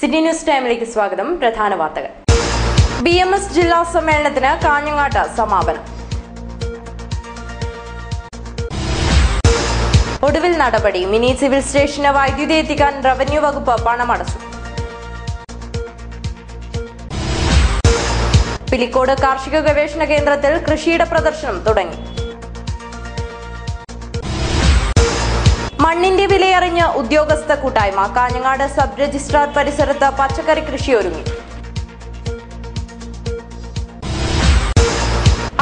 City news ടൈമിലേക്ക് സ്വാഗതം. പ്രധാന വാർത്തകൾ. BMS ജില്ലാ സമ്മേളനത്തിന് കാഞ്ഞങ്ങാട്ട് സമാപനം. ഒടുവിൽ നടപടി. മിനി സിവിൽ സ്റ്റേഷന് വൈദ്യുതി എത്തിക്കാൻ റവന്യൂ വകുപ്പ് പണമടച്ചു. പിലിക്കോട് കാർഷിക ഗവേഷണ കേന്ദ്രത്തിൽ കൃഷിയുടെ പ്രദർശനം തുടങ്ങി. മണ്ണിന്റെ വിലയറിഞ്ഞ് ഉദ്യോഗസ്ഥ കൂട്ടായ്മ. കാഞ്ഞങ്ങാട് സബ് രജിസ്ട്രാർ പരിസരത്ത് പച്ചക്കറി കൃഷി ഒരുങ്ങി.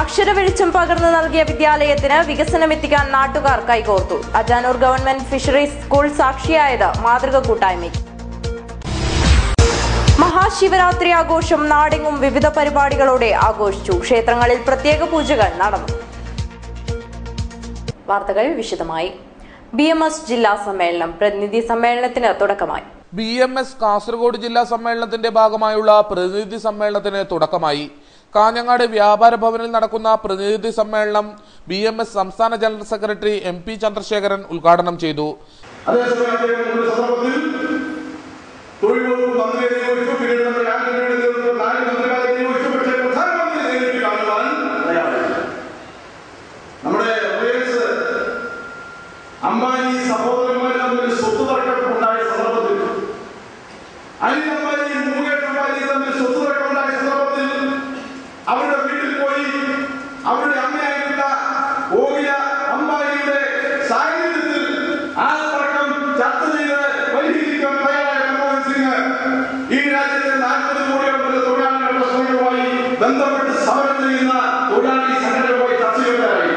അക്ഷര വെളിച്ചം പകർന്നു നൽകിയ വിദ്യാലയത്തിന് വികസനമെത്തിക്കാൻ നാട്ടുകാർ കൈകോർത്തു. അജാനൂർ ഗവൺമെന്റ് ഫിഷറീസ് സ്കൂൾ സാക്ഷിയായത് മാതൃക കൂട്ടായ്മയ്ക്ക്. മഹാശിവരാത്രി ആഘോഷം നാടെങ്ങും വിവിധ പരിപാടികളോടെ ആഘോഷിച്ചു. ക്ഷേത്രങ്ങളിൽ പ്രത്യേക പൂജകൾ നടന്നു. വാർത്തകൾ വിശദമായി. BMS ജില്ലാ സമ്മേളനം. പ്രതിനിധി സമ്മേളനത്തിന് തുടക്കമായി. BMS കാസർഗോഡ് ജില്ലാ സമ്മേളനത്തിന്റെ ഭാഗമായുള്ള പ്രതിനിധി സമ്മേളനത്തിന് തുടക്കമായി. കാഞ്ഞങ്ങാട് വ്യാപാര ഭവനിൽ നടക്കുന്ന പ്രതിനിധി സമ്മേളനം BMS സംസ്ഥാന ജനറൽ സെക്രട്ടറി MP ചന്ദ്രശേഖരൻ ഉദ്ഘാടനം ചെയ്തു. അംബാനി സഹോദരന്മാർ തമ്മിൽ സ്വത്ത് തർക്കമുണ്ടായ സന്ദർഭത്തിൽ, അനിൽ അംബാനി മുകേഷ് അംബാനി തമ്മിൽ സ്വത്ത് തർക്കമുണ്ടായ സന്ദർഭത്തിൽ അവരുടെ വീട്ടിൽ പോയി അവരുടെ അമ്മയായിട്ടുള്ള ഓവിയ അംബാനിയുടെ സാന്നിധ്യത്തിൽ ആ തർക്കം ചർച്ച ചെയ്ത് പരിഹരിക്കാൻ തയ്യാറായ മൻമോഹൻ സിംഗ് ഈ രാജ്യത്തെ 40 കോടിയോളം തൊഴിലാളികളുടെ പ്രശ്നങ്ങളുമായി ബന്ധപ്പെട്ട് സമരം ചെയ്യുന്ന തൊഴിലാളി സംഘടനകളുമായി ചർച്ച ചെയ്യുകയായി.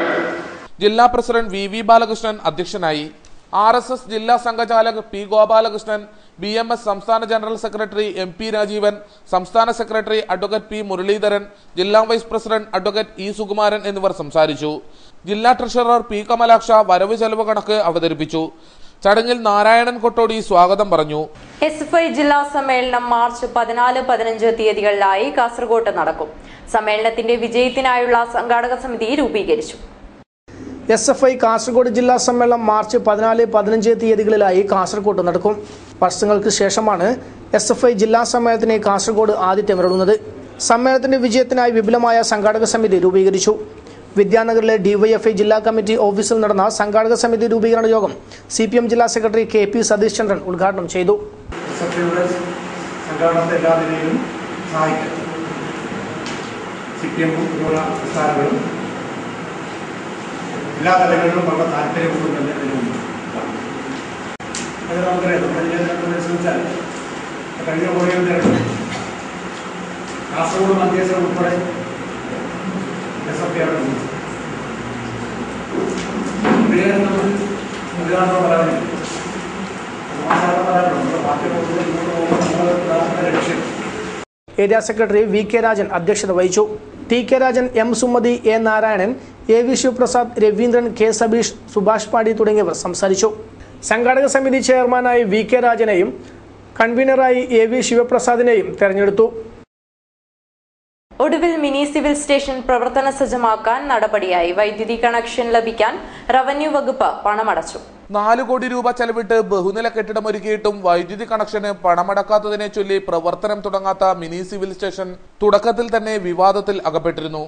ജില്ലാ പ്രസിഡന്റ് VV ബാലകൃഷ്ണൻ അധ്യക്ഷനായി. RSS ജില്ലാ സംഘചാലക് P ഗോപാലകൃഷ്ണൻ, BMS സംസ്ഥാന ജനറൽ സെക്രട്ടറി MP രാജീവൻ, സംസ്ഥാന സെക്രട്ടറി അഡ്വക്കേറ്റ് P മുരളീധരൻ, ജില്ലാ vice president advocate E Sukumaran എന്നിവർ സംസാരിച്ചു. ജില്ലാ ട്രഷറർ P കമലാക്ഷ വരവ് ചെലവ് കണക്ക് അവതരിപ്പിച്ചു. ചടങ്ങിൽ നാരായണൻ കൊട്ടോടി സ്വാഗതം പറഞ്ഞു. SFI ജില്ലാ സമ്മേളനം മാർച്ച് 14-15 തീയതികളിലായി കാസർഗോഡ് നടക്കും. സമ്മേളനത്തിന്റെ വിജയത്തിനായുള്ള സംഘാടക സമിതി രൂപീകരിച്ചു. SFI കാസർഗോഡ് ജില്ലാ സമ്മേളനം മാർച്ച് 14-15 തീയതികളിലായി കാസർഗോഡ് നടക്കും. വർഷങ്ങൾക്ക് ശേഷമാണ് SFI ജില്ലാ സമ്മേളനത്തിന് കാസർഗോഡ് ആതിഥ്യമരുളുന്നത്. സമ്മേളനത്തിന്റെ വിജയത്തിനായി വിപുലമായ സംഘാടക സമിതി രൂപീകരിച്ചു. വിദ്യാനഗറിലെ DYFI ജില്ലാ കമ്മിറ്റി ഓഫീസിൽ നടന്ന സംഘാടക സമിതി രൂപീകരണ യോഗം CPM ജില്ലാ സെക്രട്ടറി KP സതീഷ് ചന്ദ്രൻ ഉദ്ഘാടനം ചെയ്തു. എല്ലാ തലങ്ങളിലും വളരെ താല്പര്യപൂർവ്വം തന്നെ ഇതിനുണ്ട്. അത് നമുക്കറിയാം. നമ്മുടെ ജില്ലയിൽ ശ്രമിച്ചാൽ കഴിഞ്ഞ കോടികൾ കാസർഗോഡ് മധ്യസ്ഥ ഉൾപ്പെടെ SFI അവിടെ നമ്മൾ ഉദ്ഘാടനം പറയാനില്ല. നമ്മുടെ പാർട്ടി പോകുമ്പോൾ ലക്ഷ്യം. ഏരിയ സെക്രട്ടറി VK രാജൻ അധ്യക്ഷത വഹിച്ചു. TK Rajan, M Sumathi, A Narayanan, AV Sivaprasad, Raveendran, K Sabeesh, Subhash പാടി തുടങ്ങിയവർ സംസാരിച്ചു. സംഘാടക സമിതി ചെയർമാനായി VK രാജനെയും കൺവീനറായി AV ശിവപ്രസാദിനെയും തെരഞ്ഞെടുത്തു. ഒടുവിൽ മിനി സിവിൽ സ്റ്റേഷൻ പ്രവർത്തന സജ്ജമാക്കാൻ നടപടിയായി. വൈദ്യുതി കണക്ഷൻ ലഭിക്കാൻ റവന്യൂ വകുപ്പ് പണമടച്ചു. 4 കോടി രൂപ ചെലവിട്ട് ബഹുനില കെട്ടിടമൊരുക്കിയിട്ടും വൈദ്യുതി കണക്ഷന് പണമടക്കാത്തതിനെ ചൊല്ലി പ്രവർത്തനം തുടങ്ങാത്ത മിനി സിവിൽ സ്റ്റേഷൻ തുടക്കത്തിൽ തന്നെ വിവാദത്തിൽ അകപ്പെട്ടിരുന്നു.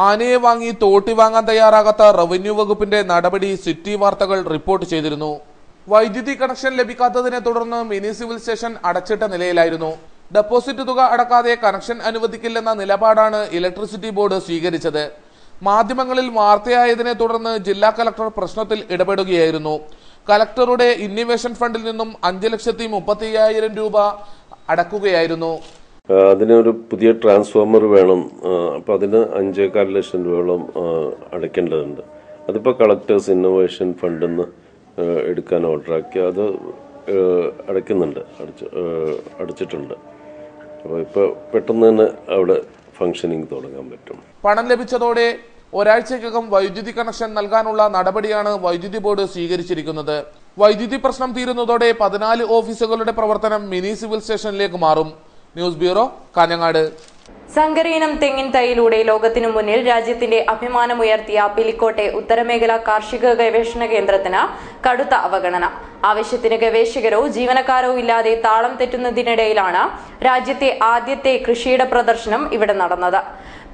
ആനയെ വാങ്ങി തോട്ടി വാങ്ങാൻ തയ്യാറാകാത്ത റവന്യൂ വകുപ്പിന്റെ നടപടി സിറ്റി വാർത്തകൾ റിപ്പോർട്ട് ചെയ്തിരുന്നു. വൈദ്യുതി കണക്ഷൻ ലഭിക്കാത്തതിനെ തുടർന്ന് മിനി സിവിൽ സ്റ്റേഷൻ അടച്ചിട്ട നിലയിലായിരുന്നു. ഡെപ്പോസിറ്റ് തുക അടക്കാതെ കണക്ഷൻ അനുവദിക്കില്ലെന്ന നിലപാടാണ് ഇലക്ട്രിസിറ്റി ബോർഡ് സ്വീകരിച്ചത്. മാധ്യമങ്ങളിൽ വാർത്തയായതിനെ തുടർന്ന് ജില്ലാ കലക്ടർ പ്രശ്നത്തിൽ ഇടപെടുകയായിരുന്നു. കലക്ടറുടെ ഇന്നൊവേഷൻ ഫണ്ടിൽ നിന്നും 5,35,000 രൂപ അടക്കുകയായിരുന്നു. അതിനൊരു പുതിയ ട്രാൻസ്ഫോമർ വേണം. അപ്പം അതിന് 5.25 ലക്ഷം രൂപയോളം അടയ്ക്കേണ്ടതുണ്ട്. അതിപ്പോൾ കളക്ടേഴ്സ് ഇന്നൊവേഷൻ ഫണ്ടിൽ നിന്ന് എടുക്കാൻ ഓർഡറാക്കി അത് അടച്ചിട്ടുണ്ട്. അപ്പോൾ ഇപ്പോൾ പെട്ടെന്ന് തന്നെ അവിടെ ഫംഗ്ഷനിങ് തുടങ്ങാൻ പറ്റും. പണം ലഭിച്ചതോടെ ഒരാഴ്ചക്കകം വൈദ്യുതി കണക്ഷൻ നൽകാനുള്ള നടപടിയാണ് വൈദ്യുതി ബോർഡ് സ്വീകരിച്ചിരിക്കുന്നത്. വൈദ്യുതി പ്രശ്നം തീരുന്നതോടെ 14 ഓഫീസുകളുടെ പ്രവർത്തനം മിനി സിവിൽ സ്റ്റേഷനിലേക്ക് മാറും. News bureau, Kanhangad. സങ്കരയിനം തെങ്ങിൻ തൈയിലൂടെ ലോകത്തിനു മുന്നിൽ രാജ്യത്തിന്റെ അഭിമാനമുയർത്തിയ പിലിക്കോട്ടെ ഉത്തരമേഖല കാർഷിക ഗവേഷണ കേന്ദ്രത്തിന് കടുത്ത അവഗണന. ആവശ്യത്തിന് ഗവേഷകരോ ജീവനക്കാരോ ഇല്ലാതെ താളം തെറ്റുന്നതിനിടയിലാണ് രാജ്യത്തെ ആദ്യത്തെ കൃഷിയുടെ പ്രദർശനം ഇവിടെ നടന്നത്.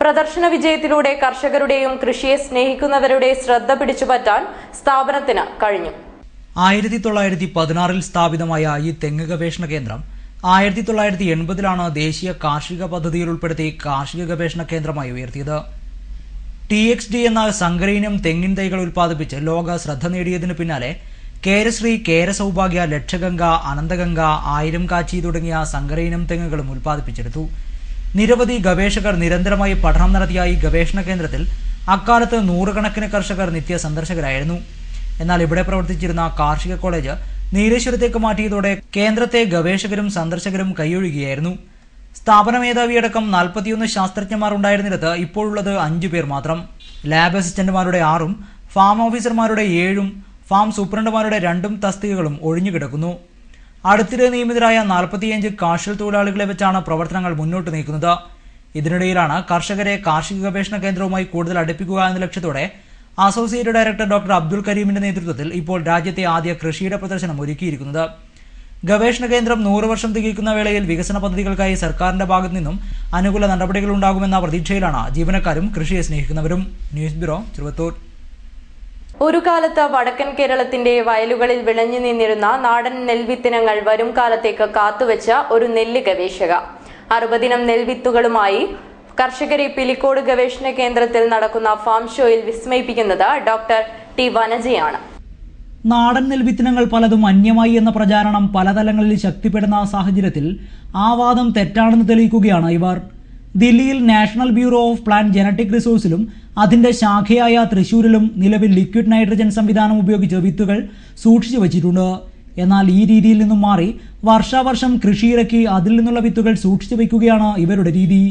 പ്രദർശന വിജയത്തിലൂടെ കർഷകരുടെയും കൃഷിയെ സ്നേഹിക്കുന്നവരുടെ ശ്രദ്ധ പിടിച്ചുപറ്റാൻ സ്ഥാപനത്തിന് കഴിഞ്ഞു. 1916 സ്ഥാപിതമായ ഈ തെങ്ങ് ഗവേഷണ കേന്ദ്രം 1980 ദേശീയ കാർഷിക പദ്ധതിയിൽ ഉൾപ്പെടുത്തി കാർഷിക ഗവേഷണ കേന്ദ്രമായി ഉയർത്തിയത്. TXD എന്ന സങ്കരയിനം തെങ്ങിൻ തൈകൾ ഉൽപ്പാദിപ്പിച്ച് ലോക ശ്രദ്ധ നേടിയതിനു പിന്നാലെ കേരശ്രീ, കേരസൗഭാഗ്യ, ലക്ഷഗംഗ, അനന്തഗംഗ, ആയിരം കാച്ചി തുടങ്ങിയ സങ്കരയിനം തെങ്ങുകളും ഉൽപ്പാദിപ്പിച്ചെടുത്തു. നിരവധി ഗവേഷകർ നിരന്തരമായി പഠനം നടത്തിയ ഈ ഗവേഷണ കേന്ദ്രത്തിൽ അക്കാലത്ത് നൂറുകണക്കിന് കർഷകർ നിത്യ സന്ദർശകരായിരുന്നു. എന്നാൽ ഇവിടെ പ്രവർത്തിച്ചിരുന്ന കാർഷിക കോളേജ് നീലേശ്വരത്തേക്ക് മാറ്റിയതോടെ കേന്ദ്രത്തെ ഗവേഷകരും സന്ദർശകരും കൈയൊഴുകിയായിരുന്നു. സ്ഥാപന മേധാവിയടക്കം 41 ശാസ്ത്രജ്ഞന്മാർ ഉണ്ടായിരുന്നിടത്ത് ഇപ്പോഴുള്ളത് 5 പേർ മാത്രം. ലാബ് അസിസ്റ്റന്റുമാരുടെ 6ഉം ഫാം ഓഫീസർമാരുടെ 7ഉം ഫാം സൂപ്രണ്ടുമാരുടെ 2 തസ്തികകളും ഒഴിഞ്ഞുകിടക്കുന്നു. അടുത്തിടെ നിയമിതരായ 45 കാർഷിക തൊഴിലാളികളെ വെച്ചാണ് പ്രവർത്തനങ്ങൾ മുന്നോട്ട് നീക്കുന്നത്. ഇതിനിടയിലാണ് കർഷകരെ കാർഷിക ഗവേഷണ കേന്ദ്രവുമായി കൂടുതൽ അടുപ്പിക്കുക എന്ന ലക്ഷ്യത്തോടെ അസോസിയേറ്റ് ഡയറക്ടർ ഡോക്ടർ അബ്ദുൽ കരീമിന്റെ നേതൃത്വത്തിൽ ഇപ്പോൾ രാജ്യത്തെ ആദ്യ കൃഷിയുടെ പ്രദർശനം ഒരുക്കിയിരിക്കുന്നത്. ഗവേഷണ കേന്ദ്രം 100 വർഷം തികയ്ക്കുന്ന വേളയിൽ വികസന പദ്ധതികൾക്കായി സർക്കാരിന്റെ ഭാഗത്തു നിന്നും അനുകൂല നടപടികൾ ഉണ്ടാകുമെന്ന പ്രതീക്ഷയിലാണ് ജീവനക്കാരും കൃഷിയെ സ്നേഹിക്കുന്നവരും. News bureau, Cheruvathur. ഒരു കാലത്ത് വടക്കൻ കേരളത്തിന്റെ വയലുകളിൽ വിളഞ്ഞു നിന്നിരുന്ന നാടൻ നെൽവിത്തിനങ്ങൾ വരും കാലത്തേക്ക് കാത്തുവെച്ച ഒരു നെല്ല് ഗവേഷക. 60 നെൽവിത്തുകളുമായി കർഷകരെ പിലിക്കോട് ഗവേഷണ കേന്ദ്രത്തിൽ നടക്കുന്ന ഫാം ഷോയിൽ വിസ്മയിപ്പിക്കുന്നത് ഡോക്ടർ ടി വനജയാണ്. നാടൻ നെൽവിത്തിനങ്ങൾ പലതും അന്യമായി എന്ന പ്രചാരണം പലതലങ്ങളിൽ ശക്തിപ്പെടുന്ന സാഹചര്യത്തിൽ ആ വാദം തെറ്റാണെന്ന് തെളിയിക്കുകയാണ് ഇവർ. ദില്ലിയിൽ national bureau of plant genetic റിസോഴ്സിലും അതിന്റെ ശാഖയായ തൃശൂരിലും നിലവിൽ ലിക്വിഡ് നൈട്രജൻ സംവിധാനം ഉപയോഗിച്ച് വിത്തുകൾ സൂക്ഷിച്ചു വച്ചിട്ടുണ്ട്. എന്നാൽ ഈ രീതിയിൽ നിന്നും മാറി വർഷാവർഷം കൃഷിയിറക്കി അതിൽ നിന്നുള്ള വിത്തുകൾ സൂക്ഷിച്ചു വയ്ക്കുകയാണ് ഇവരുടെ രീതി.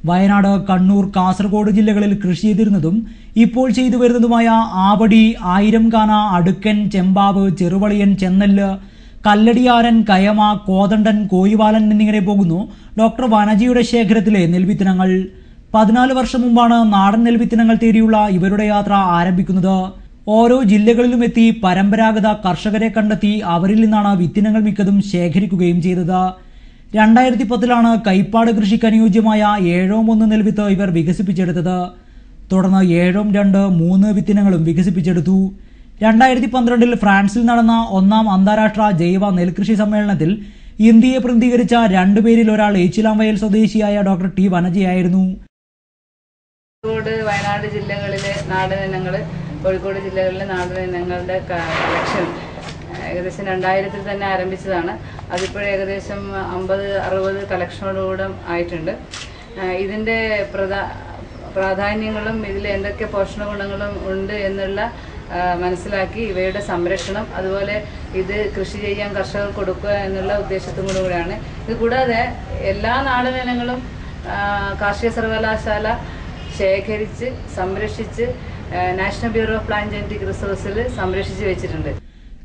വയനാട്, കണ്ണൂർ, കാസർഗോഡ് ജില്ലകളിൽ കൃഷി ചെയ്തിരുന്നതും ഇപ്പോൾ ചെയ്തു വരുന്നതുമായ ആവടി, ആയിരംകാന, അടുക്കൻ, ചെമ്പാവ്, ചെറുവളിയൻ, ചെന്നല്ല്, കല്ലടിയാരൻ, കയമ, കോതണ്ടൻ, കോയിവാലൻ എന്നിങ്ങനെ പോകുന്നു ഡോക്ടർ വനജിയുടെ ശേഖരത്തിലെ നെൽവിത്തിനങ്ങൾ. 14 വർഷം മുമ്പാണ് നാടൻ നെൽവിത്തിനങ്ങൾ തേടിയുള്ള ഇവരുടെ യാത്ര ആരംഭിക്കുന്നത്. ഓരോ ജില്ലകളിലും എത്തി പരമ്പരാഗത കർഷകരെ കണ്ടെത്തി അവരിൽ നിന്നാണ് വിത്തിനങ്ങൾ മിക്കതും ശേഖരിക്കുകയും ചെയ്തത്. 2010 കൈപ്പാട് കൃഷിക്ക് അനുയോജ്യമായ 7-1 നെൽവിത്ത് ഇവർ വികസിപ്പിച്ചെടുത്തത്. തുടർന്ന് 7-2, 3 വിത്തിനങ്ങളും വികസിപ്പിച്ചെടുത്തു. 2012 ഫ്രാൻസിൽ നടന്ന 1ാം അന്താരാഷ്ട്ര ജൈവ നെൽകൃഷി സമ്മേളനത്തിൽ ഇന്ത്യയെ പ്രതിനിധീകരിച്ച 2 പേരിൽ ഒരാൾ ഏച്ചിലാംവയൽ സ്വദേശിയായ ഡോക്ടർ ടി വനജയായിരുന്നു. വയനാട് ജില്ലകളിലെ നാടൻ ഇനങ്ങൾ, കോഴിക്കോട് ജില്ലകളിലെ നാടൻ ഇനങ്ങളുടെ കളക്ഷൻ ഏകദേശം 2000 തന്നെ ആരംഭിച്ചതാണ്. അതിപ്പോൾ ഏകദേശം 50-60 കളക്ഷനോടുകൂടെ ആയിട്ടുണ്ട്. ഇതിൻ്റെ പ്രാധാന്യങ്ങളും ഇതിൽ എന്തൊക്കെ പോഷക ഗുണങ്ങളും ഉണ്ട് എന്നുള്ള മനസ്സിലാക്കി ഇവയുടെ സംരക്ഷണം, അതുപോലെ ഇത് കൃഷി ചെയ്യാൻ കർഷകർ കൊടുക്കുക എന്നുള്ള ഉദ്ദേശത്തും കൂടെയാണ്. ഇത് കൂടാതെ എല്ലാ നാടൻ ഇനങ്ങളും കാർഷിക സർവകലാശാല ശേഖരിച്ച് സംരക്ഷിച്ച് national bureau of plant genetic റിസോഴ്സിൽ സംരക്ഷിച്ച് വെച്ചിട്ടുണ്ട്.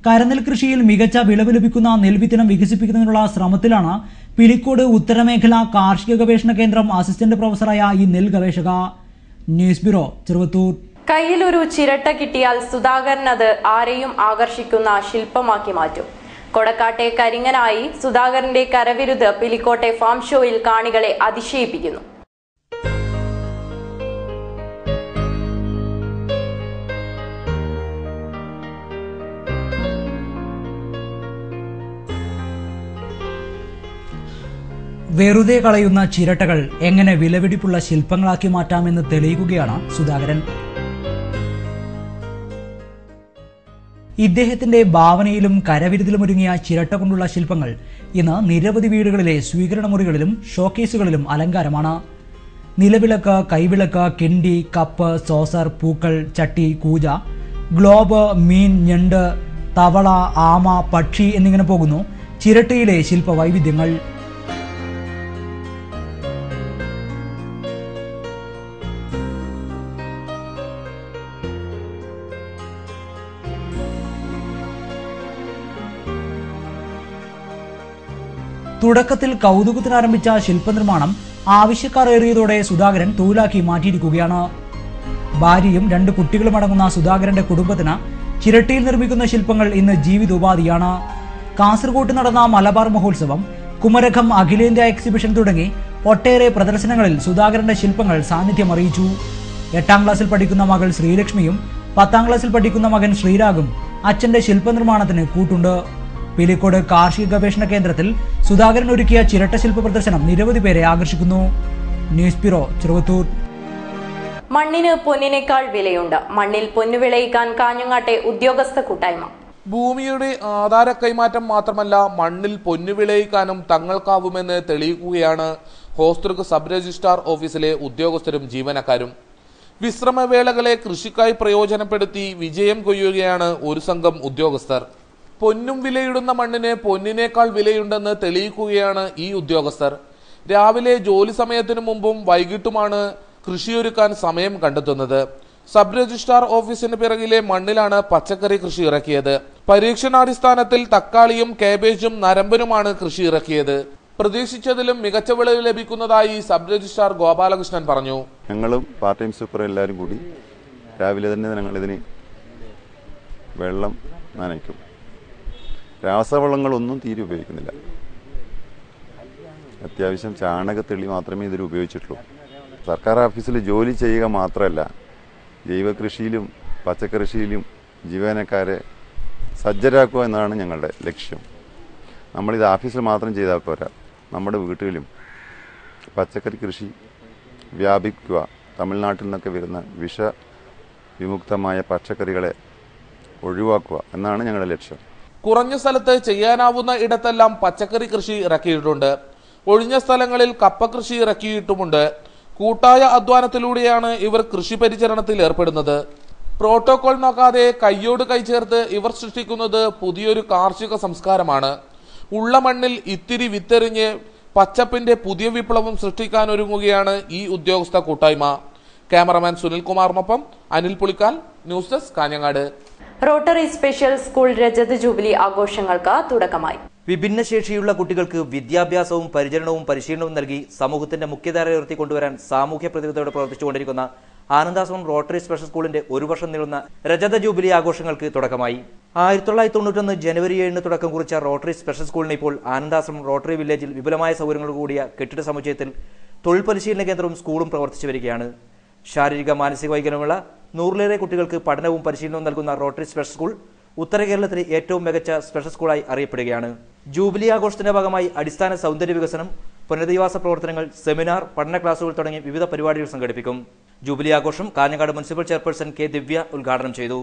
കരനെൽ കൃഷിയിൽ മികച്ച വിളവ് ലഭിക്കുന്ന നെൽവിത്തിനം വികസിപ്പിക്കുന്നതിനുള്ള ശ്രമത്തിലാണ് പിലിക്കോട് ഉത്തരമേഖല കാർഷിക ഗവേഷണ കേന്ദ്രം അസിസ്റ്റന്റ് പ്രൊഫസറായ ഈ നെൽ ഗവേഷക. News bureau, Cheruvathur. കയ്യിലൊരു ചിരട്ട കിട്ടിയാൽ സുധാകരൻ അത് ആരെയും ആകർഷിക്കുന്ന ശില്പമാക്കി മാറ്റും. കൊടക്കാട്ടെ കരിങ്ങനായി സുധാകരന്റെ കരവിരുത് പിലിക്കോട്ടെ ഫാം ഷോയിൽ കാണികളെ അതിശയിപ്പിക്കുന്നു. വെറുതെ കളയുന്ന ചിരട്ടകൾ എങ്ങനെ വിലപിടിപ്പുള്ള ശില്പങ്ങളാക്കി മാറ്റാമെന്ന് തെളിയിക്കുകയാണ് സുധാകരൻ. ഇദ്ദേഹത്തിന്റെ ഭാവനയിലും കരവിരുതിലുമൊരുങ്ങിയ ചിരട്ട കൊണ്ടുള്ള ശില്പങ്ങൾ ഇന്ന് നിരവധി വീടുകളിലെ സ്വീകരണ മുറികളിലും ഷോക്കേസുകളിലും അലങ്കാരമാണ്. നിലവിളക്ക്, കൈവിളക്ക്, കിണ്ടി, കപ്പ്, സോസർ, പൂക്കൾ, ചട്ടി, കൂജ, ഗ്ലോബ്, മീൻ, ഞണ്ട്, തവള, ആമ, പക്ഷി എന്നിങ്ങനെ പോകുന്നു ചിരട്ടയിലെ ശില്പ വൈവിധ്യങ്ങൾ. തുടക്കത്തിൽ കൗതുകത്തിനാരംഭിച്ച ശില്പനിർമ്മാണം ആവശ്യക്കാർ ഏറിയതോടെ സുധാകരൻ തൊഴിലാക്കി മാറ്റിയിരിക്കുകയാണ്. ഭാര്യയും 2 കുട്ടികളും അടങ്ങുന്ന സുധാകരന്റെ കുടുംബത്തിന് ചിരട്ടിയിൽ നിർമ്മിക്കുന്ന ശില്പങ്ങൾ ഇന്ന് ജീവിതോപാധിയാണ്. കാസർഗോഡ് നടന്ന മലബാർ മഹോത്സവം, കുമരകം അഖിലേന്ത്യാ എക്സിബിഷൻ തുടങ്ങി ഒട്ടേറെ പ്രദർശനങ്ങളിൽ സുധാകരന്റെ ശില്പങ്ങൾ സാന്നിധ്യം അറിയിച്ചു. 8ാം ക്ലാസ്സിൽ പഠിക്കുന്ന മകൾ ശ്രീലക്ഷ്മിയും 10ാം ക്ലാസ്സിൽ പഠിക്കുന്ന മകൻ ശ്രീരാഗും അച്ഛന്റെ ശില്പനിർമ്മാണത്തിന് കൂട്ടുണ്ട്. പിലിക്കോട് കാർഷിക ഗവേഷണ കേന്ദ്രത്തിൽ സുധാകരൻ ഒരുക്കിയ ചിരട്ട ശില്പ പ്രദർശനം നിരവധി പേരെ ആകർഷിക്കുന്നു. News bureau, Cheruvathur. മണ്ണിന് പൊന്നിനേക്കാൾ വിലയുണ്ട്. മണ്ണിൽ പൊന്നു വിളയിക്കാൻ കാഞ്ഞങ്ങാട്ടെ ഉദ്യോഗസ്ഥ കൂട്ടായ്മ. ഭൂമിയുടെ ആധാര കൈമാറ്റം മാത്രമല്ല, മണ്ണിൽ പൊന്നു വിളയിക്കാനും തങ്ങൾക്കാവുമെന്ന് തെളിയിക്കുകയാണ് ഹോസ്ദുർഗ് സബ് രജിസ്ട്രാർ ഓഫീസിലെ ഉദ്യോഗസ്ഥരും ജീവനക്കാരും. വിശ്രമവേളകളെ കൃഷിക്കായി പ്രയോജനപ്പെടുത്തി വിജയം കൊയ്യുകയാണ് ഒരു സംഘം ഉദ്യോഗസ്ഥർ. പൊന്നും വിലയിടുന്ന മണ്ണിന് പൊന്നിനേക്കാൾ വിലയുണ്ടെന്ന് തെളിയിക്കുകയാണ് ഈ ഉദ്യോഗസ്ഥർ. രാവിലെ ജോലി സമയത്തിനു മുമ്പും വൈകിട്ടുമാണ് കൃഷിയൊരുക്കാൻ സമയം കണ്ടെത്തുന്നത്. സബ് രജിസ്ട്രാർ ഓഫീസിന് പിറകിലെ മണ്ണിലാണ് പച്ചക്കറി കൃഷി ഇറക്കിയത്. പരീക്ഷണാടിസ്ഥാനത്തിൽ തക്കാളിയും കാബേജും നരമ്പനുമാണ് കൃഷി ഇറക്കിയത്. പ്രതീക്ഷിച്ചതിലും മികച്ച വിളവ് ലഭിക്കുന്നതായി സബ് രജിസ്ട്രാർ ഗോപാലകൃഷ്ണൻ പറഞ്ഞു. ഞങ്ങളും പാർട്ട് ടൈം സൂപ്പർ എല്ലാവരും കൂടി രാവിലെ തന്നെ ഞങ്ങൾ ഇതിന് വെള്ളം നനയ്ക്കും. രാസവളങ്ങളൊന്നും തീരെ ഉപയോഗിക്കുന്നില്ല. അത്യാവശ്യം ചാണകത്തെളി മാത്രമേ ഇതിൽ ഉപയോഗിച്ചിട്ടുള്ളൂ. സർക്കാർ ഓഫീസിൽ ജോലി ചെയ്യുക മാത്രമല്ല, ജൈവകൃഷിയിലും പച്ചക്കൃഷിയിലും ജീവനക്കാരെ സജ്ജരാക്കുക എന്നതാണ് ഞങ്ങളുടെ ലക്ഷ്യം. നമ്മളിത് ഓഫീസിൽ മാത്രം ചെയ്താൽ പോരാ, നമ്മുടെ വീട്ടിലും പച്ചക്കറി കൃഷി വ്യാപിക്കുക, തമിഴ്നാട്ടിൽ നിന്നൊക്കെ വരുന്ന വിഷവിമുക്തമായ പച്ചക്കറികളെ ഒഴിവാക്കുക എന്നാണ് ഞങ്ങളുടെ ലക്ഷ്യം. കുറഞ്ഞ സ്ഥലത്ത് ചെയ്യാനാവുന്ന ഇടത്തെല്ലാം പച്ചക്കറി കൃഷി ഇറക്കിയിട്ടുണ്ട്. ഒഴിഞ്ഞ സ്ഥലങ്ങളിൽ കപ്പ കൃഷി ഇറക്കിയിട്ടുമുണ്ട്. കൂട്ടായ അധ്വാനത്തിലൂടെയാണ് ഇവർ കൃഷി പരിചരണത്തിൽ ഏർപ്പെടുന്നത്. പ്രോട്ടോകോൾ നോക്കാതെ കൈയോട് കൈ ചേർത്ത് ഇവർ സൃഷ്ടിക്കുന്നത് പുതിയൊരു കാർഷിക സംസ്കാരമാണ്. ഉള്ള മണ്ണിൽ ഇത്തിരി വിത്തെറിഞ്ഞ് പച്ചപ്പിന്റെ പുതിയ വിപ്ലവം സൃഷ്ടിക്കാൻ ഒരുങ്ങുകയാണ് ഈ ഉദ്യോഗസ്ഥ കൂട്ടായ്മ. ക്യാമറമാൻ സുനിൽകുമാറിനൊപ്പം Anil Pulikkal, news desk, Kanhangad. Rotary special school രജത ജൂബിലി ആഘോഷങ്ങൾക്ക് തുടക്കമായി. വിഭിന്നശേഷിയുള്ള കുട്ടികൾക്ക് വിദ്യാഭ്യാസവും പരിചരണവും പരിശീലനവും നൽകി സമൂഹത്തിന്റെ മുഖ്യധാര ഉയർത്തിക്കൊണ്ടുവരാൻ സാമൂഹ്യ പ്രതിബദ്ധതയോടെ പ്രവർത്തിച്ചുകൊണ്ടിരിക്കുന്ന ആനന്ദാശ്രമം റോട്ടറി സ്പെഷ്യൽ സ്കൂളിന്റെ 1 വർഷം നീളുന്ന രജത ജൂബിലി ആഘോഷങ്ങൾക്ക് തുടക്കമായി. 1991 ജനുവരി 7 തുടക്കം കുറിച്ച റോട്ടറി സ്പെഷ്യൽ സ്കൂളിന് ഇപ്പോൾ ആനന്ദാശ്രമം റോട്ടറി വില്ലേജിൽ വിപുലമായ സൗകര്യങ്ങൾ കൂടിയ കെട്ടിട സമുച്ചയത്തിൽ തൊഴിൽ പരിശീലന കേന്ദ്രവും സ്കൂളും പ്രവർത്തിച്ചു വരികയാണ്. ശാരീരിക മാനസിക വൈകല്യമുള്ള 100ലേറെ കുട്ടികൾക്ക് പഠനവും പരിശീലനവും നൽകുന്ന റോട്ടറി സ്പെഷ്യൽ സ്കൂൾ ഉത്തര കേരളത്തിലെ ഏറ്റവും മികച്ച സ്പെഷ്യൽ സ്കൂളായി അറിയപ്പെടുകയാണ്. ജൂബിലി ആഘോഷത്തിന്റെ ഭാഗമായി അടിസ്ഥാന സൗന്ദര്യ വികസനം, പുനരധിവാസ പ്രവർത്തനങ്ങൾ, സെമിനാർ, പഠന ക്ലാസുകൾ തുടങ്ങി വിവിധ പരിപാടികൾ സംഘടിപ്പിക്കും. ജൂബിലി ആഘോഷം കാഞ്ഞങ്ങാട് മുനിസിപ്പൽ ചെയർപേഴ്സൺ കെ ദിവ്യ ഉദ്ഘാടനം ചെയ്തു.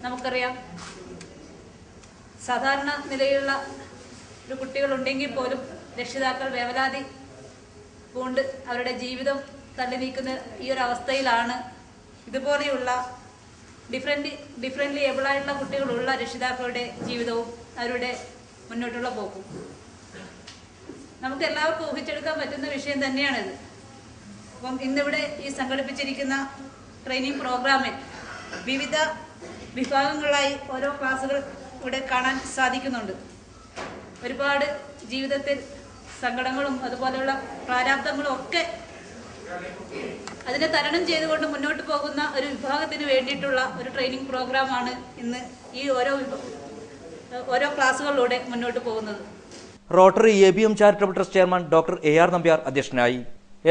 നമുക്കറിയാം, സാധാരണ നിലയിലുള്ള ഒരു കുട്ടികളുണ്ടെങ്കിൽ പോലും രക്ഷിതാക്കൾ വേവലാതി കൊണ്ട് അവരുടെ ജീവിതം തള്ളി നീക്കുന്ന ഈ ഒരു അവസ്ഥയിലാണ് ഇതുപോലെയുള്ള ഡിഫറൻ്റ്ലി ഏബിളായിട്ടുള്ള കുട്ടികളുള്ള രക്ഷിതാക്കളുടെ ജീവിതവും അവരുടെ മുന്നോട്ടുള്ള പോക്കും. നമുക്ക് എല്ലാവർക്കും ഊഹിച്ചെടുക്കാൻ പറ്റുന്ന വിഷയം തന്നെയാണിത്. അപ്പം ഇന്നിവിടെ ഈ സംഘടിപ്പിച്ചിരിക്കുന്ന ട്രെയിനിങ് പ്രോഗ്രാമിൽ വിവിധ വിഭാഗങ്ങളായി ഓരോ ക്ലാസ്സുകൾ ഇവിടെ കാണാൻ സാധിക്കുന്നുണ്ട്. ഒരുപാട് ജീവിതത്തിൽ സങ്കടങ്ങളും അതുപോലെയുള്ള പ്രാരാബ്ദങ്ങളും ഒക്കെ അതിനെ തരണം ചെയ്തുകൊണ്ട് മുന്നോട്ട് പോകുന്ന ഒരു വിഭാഗത്തിന് വേണ്ടിയിട്ടുള്ള ഒരു ട്രെയിനിങ് പ്രോഗ്രാമാണ് ഇന്ന് ഈ ഓരോ ക്ലാസ്സുകളിലൂടെ മുന്നോട്ട് പോകുന്നത്. Rotary ABM charitable trust chairman doctor AR Nambiar അധ്യക്ഷനായി.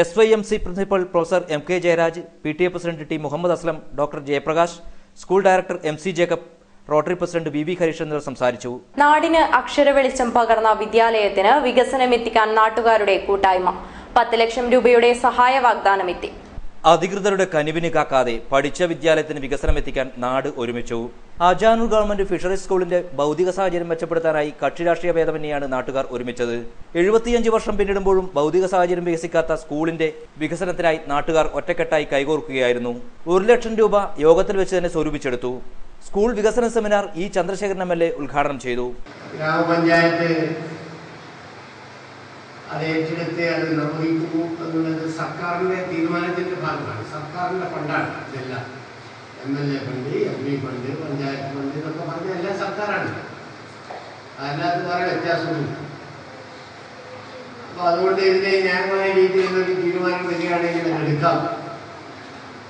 SYMC principal professor MK Jayaraj, PTA president T Muhammad Aslam, doctor Jayaprakash, school director MC Jacob, rotary president VB Harish എന്നിവർ സംസാരിച്ചു. നാടിന് അക്ഷര വെളിച്ചം പകർന്ന വിദ്യാലയത്തിന് വികസനമെത്തിക്കാൻ നാട്ടുകാരുടെ കൂട്ടായ്മ. 10 ലക്ഷം രൂപയുടെ സഹായ വാഗ്ദാനം എത്തി. അധികൃതരുടെ കനിവിന് കാക്കാതെ പഠിച്ച വിദ്യാലയത്തിന് വികസനം എത്തിക്കാൻ നാട് ഒരുമിച്ചു. ആജാനൂർ ഗവൺമെന്റ് ഫിഷറീസ് സ്കൂളിന്റെ ഭൗതിക സാഹചര്യം മെച്ചപ്പെടുത്താനായി കക്ഷി രാഷ്ട്രീയ ഭേദമന്യെയാണ് നാട്ടുകാർ ഒരുമിച്ചത്. 75 വർഷം പിന്നിടുമ്പോഴും ഭൗതിക സാഹചര്യം വികസിക്കാത്ത സ്കൂളിന്റെ വികസനത്തിനായി നാട്ടുകാർ ഒറ്റക്കെട്ടായി കൈകോർക്കുകയായിരുന്നു. 1 ലക്ഷം രൂപ യോഗത്തിൽ വെച്ച് തന്നെ സ്വരൂപിച്ചെടുത്തു. സ്കൂൾ വികസന സെമിനാർ E ചന്ദ്രശേഖരൻ MLA ഉദ്ഘാടനം ചെയ്തു. ഗ്രാമപഞ്ചായത്ത് അത് ഏറ്റെടുത്ത് അത് നിർവഹിക്കുന്നു എന്നുള്ളത് സർക്കാരിൻ്റെ തീരുമാനത്തിൻ്റെ ഭാഗമാണ്. സർക്കാരിൻ്റെ ഫണ്ടാണ് ഇതെല്ലാം. MLA fund, MP fund, panchayat fund എന്നൊക്കെ പറഞ്ഞ എല്ലാ സർക്കാരാണ്. അതിനകത്ത് വേറെ വ്യത്യാസമൊന്നുമില്ല. അപ്പോൾ അതുകൊണ്ട് ഇതിനെ ന്യായമായ രീതിയിൽ ഒരു തീരുമാനം വരികയാണെങ്കിൽ എടുക്കാം,